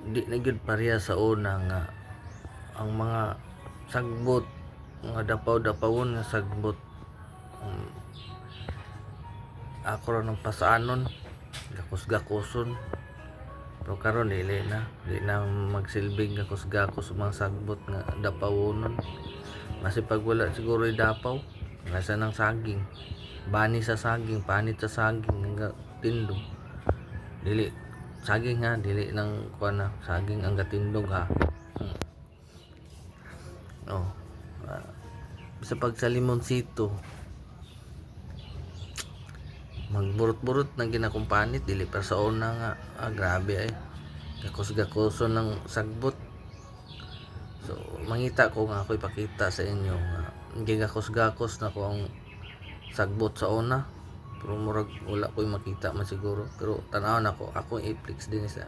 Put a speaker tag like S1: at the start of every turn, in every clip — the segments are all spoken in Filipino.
S1: di na gyud pareha sa una nga ang mga sagbot nga dapaw-dapawon nga sagbot, um, ako ra ng pasaanon gakos-gakoson. Pero karon di na magsilbing gakos-gakos mga sagbot nga dapawonon. Kasi pag wala siguro dapaw nasa ng saging, bani sa saging, panit sa saging nga tindog, dili saging ha, dili nang kuan na saging ang gatindog ha. Oh, sa pag sa limonsito magburot-burot na ginakumpanit dili pa sa una nga grabe ay gakos-gakoson ng sagbot. So mangita ko nga ako ipakita sa inyo nga gigakos-gakos na ko ang sagbot sa una, pero murag wala ko'y makita man siguro, pero tanaw na ako i-flex din sa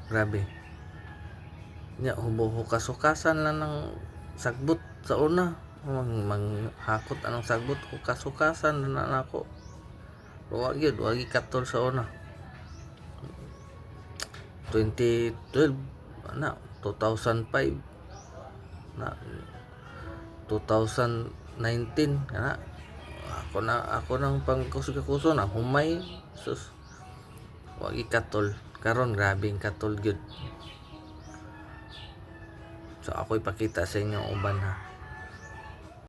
S1: grabe nya hukas-hukasan lang ng sagbot sa una. Manghakot anong sagbot hukas-hukasan na nako, pero wag katol sa una 2012 na 2005 na 2019 kana ako nang pangkus-kuso na humay sus, wag ikatol karon grabing katol gyud. So ako ipakita sa inyo uban ha.